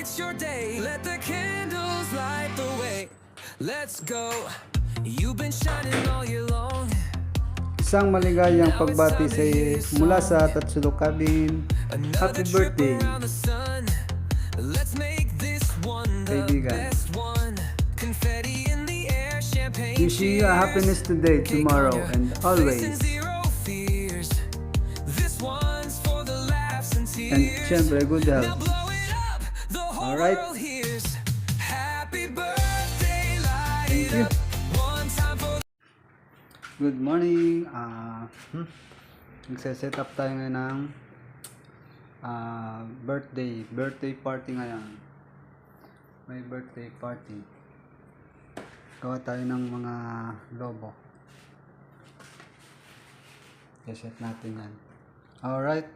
It's your day, let the candles light the way. Let's go. You've been shining all year long. Isang maligayang pagbati sa mula sa Tatsulok Cabin. Happy birthday, Around the sun. Let's make this one the kaibigan. best one. Confetti in the air, champagne. Wishing you a happiness today, tomorrow, and always. Zero fears. This one's for the laughs and tears. And syempre, good Now health. blow it up, the whole Alright. world hears. Happy birthday, light Thank it you. up. One time for Good morning. Nagse-set up tayo ngayon ng birthday party ngayon. May birthday party. Gawa tayo ng mga lobo. I-set natin yan. Alright.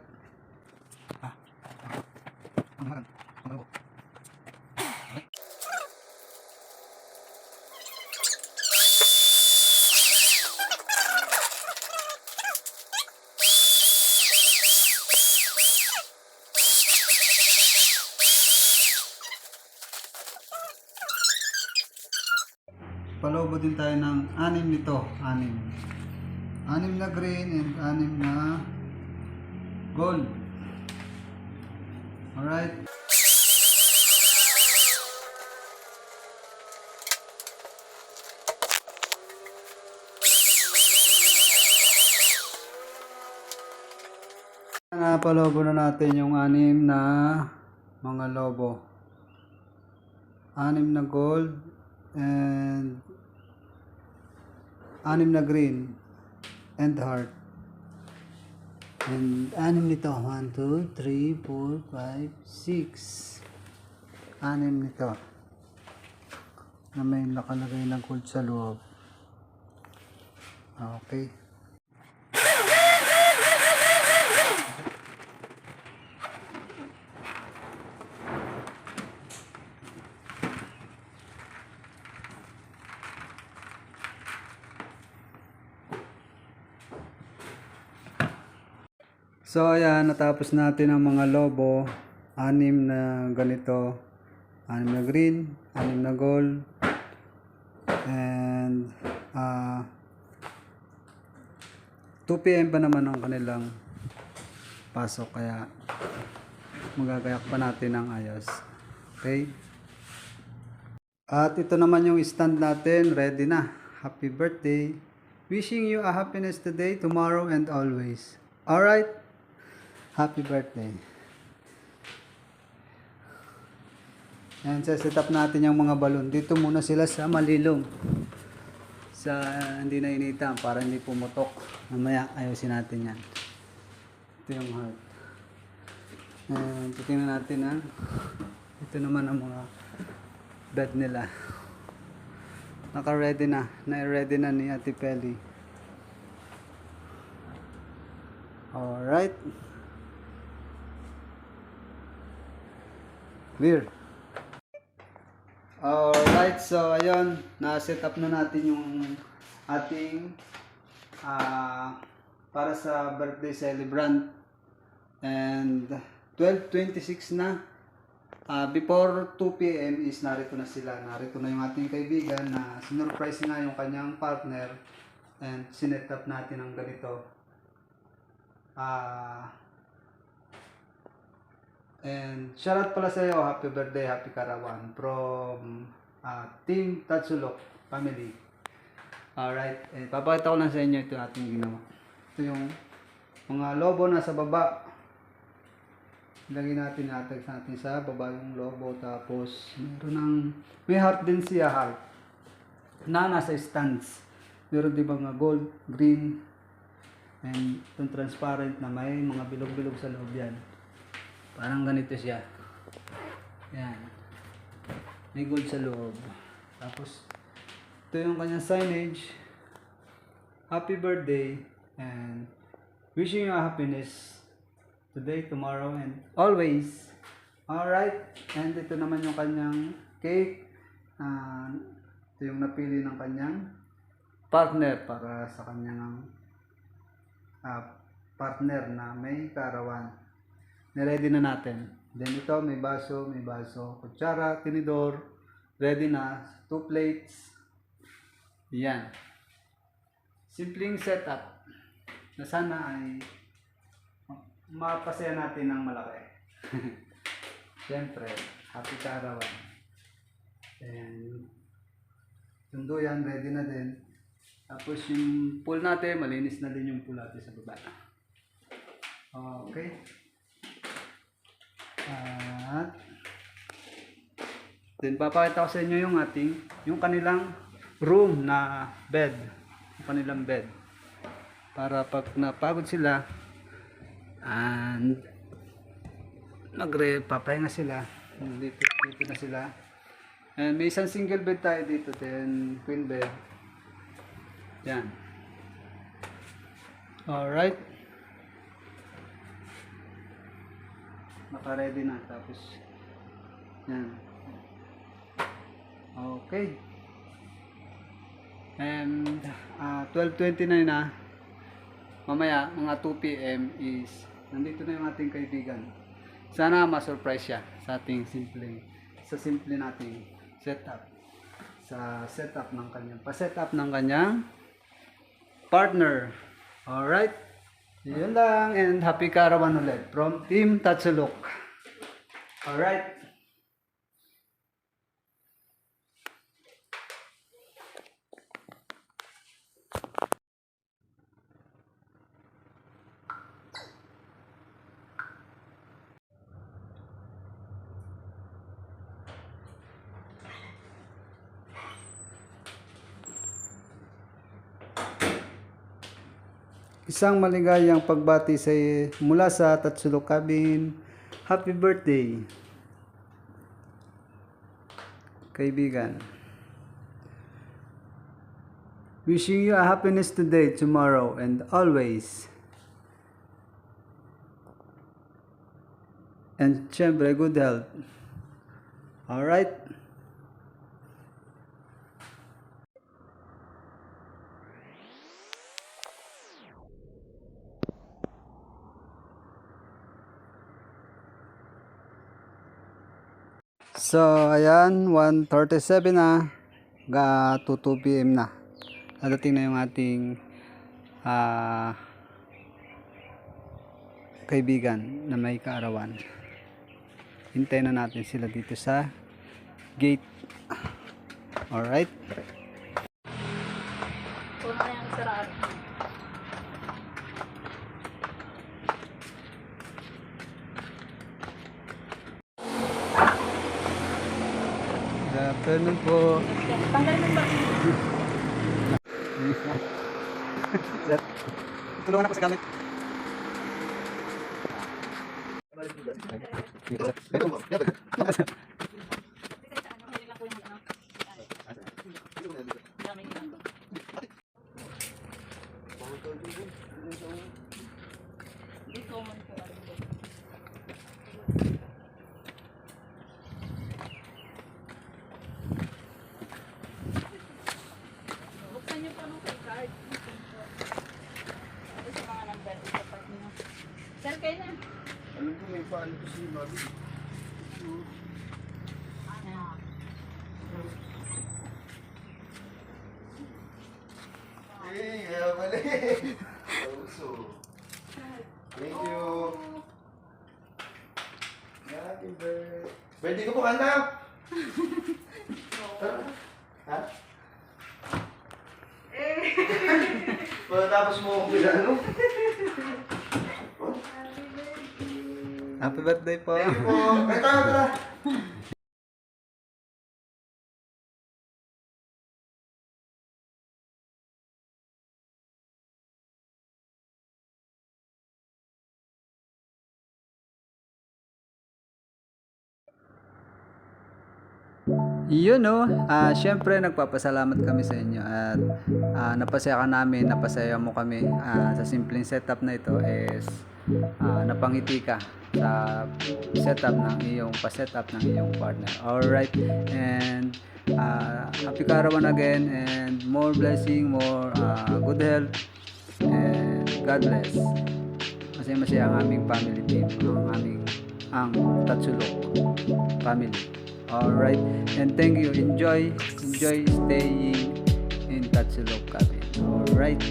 Palobo din tayo ng 6 nito. 6 na green and 6 na gold. Alright. Napalobo na natin yung 6 na mga lobo. 6 na gold and 6 na green and heart. And 6 nito. 1, 2, 3, 4, 5, 6. 6 nito. Na may nakalagay ng gold sa loob. Okay. So ayan, natapos natin ang mga lobo. 6 na ganito. 6 na green, 6 na gold. And 2 PM pa naman ang kanilang pasok. Kaya magagayak pa natin ng ayos. Okay. At ito naman yung stand natin. Ready na. Happy birthday. Wishing you a happiness today, tomorrow, and always. Alright. Happy birthday. And set up natin yung mga balon. Dito muna sila sa malilong. Sa hindi na initan para hindi pumutok. Mamaya ayusin natin yan. Ito yung heart. And titingnan natin ha. Ito naman ang mga bed nila. Naka-ready na. Na-ready na ni Ate Peli. Alright. Clear. Alright, so ayun, na-set up na natin yung ating para sa birthday celebrant. And 12:26 na. Before 2 PM is narito na sila. Narito na yung ating kaibigan na sinurprise nga yung kanyang partner. And sinet up natin ang ganito. And shoutout pala sa iyo, happy birthday, happy Karawan from Team Tatsulok family. Alright, papakita ko lang sa inyo ito ating ginawa. Ito yung mga lobo na sa baba. Lagyan natin, atag natin sa baba yung lobo. Tapos may heart din siya, heart na nasa stands. Meron di ba nga gold, green, and yung transparent na may mga bilog-bilog sa loob yan. Parang ganito siya. Yan. May gold sa loob. Tapos, ito yung kanyang signage. Happy birthday. And wishing you a happiness today, tomorrow, and always. Alright. And ito naman yung kanyang cake. Ito yung napili ng kanyang partner para sa kanyang partner na may karawan. Niready na natin. Then ito, may baso, kutsara, tinidor, ready na, 2 plates. Yan. Simpleng setup na sana ay mapasaya natin ng malaki. Siyempre, happy Karawan. And sundo yan, ready na din. Tapos yung pool natin, malinis na din yung pool natin sa baba. Okay. At then papakita ko sa inyo yung kanilang room na bed. Yung kanilang bed. Para pag napagod sila and papahinga sila. Dito na sila. And may isang single bed tayo dito, then queen bed. Yan. Alright. Naka-ready na. Tapos, yan. Okay. And, 12:29 na. Mamaya, mga 2 p.m. is, nandito na yung ating kaibigan. Sana ma-surprise siya sa ating simple nating setup. Sa setup ng kanyang, pa-setup ng kanyang partner. Alright. Yun lang, and happy Karawan ulit from Team Tatsulok. Alright. Isang maligayang pagbati mula sa Tatsulok Cabin. Happy birthday, kaibigan. Wishing you a happiness today, tomorrow, and always. And syempre, good health. Alright? So, ayan, 1:37 na, 2 p.m. na. Dadating na yung ating kaibigan na may kaarawan. Hintayin na natin sila dito sa gate. Alright? Good afternoon po. Tanggal mo ba? Tulungan na po sa gamit. Buksan niyo pa ng card. Ito sa mga number sa part niyo. Sir, kayo na. Alam ko may paano ko si Mami. Hey, kaya pala eh. Thank you. Happy birthday. Pwede ko po kanta? Ha? Pagkatapos mo akong pinano? Happy birthday po. Thank you po. Kaya tara. Yun no, syempre nagpapasalamat kami sa inyo at napasaya ka namin, napasaya mo kami sa simpleng setup na ito is napangiti ka sa setup ng iyong pa-setup ng iyong partner. Alright, and happy Karawan again and more blessing, more good health and God bless. Masaya-masaya ang aming family team, ang aming ang Tatsulok family. Alright, and thank you. Enjoy staying in Tatsulok cabin. Alright.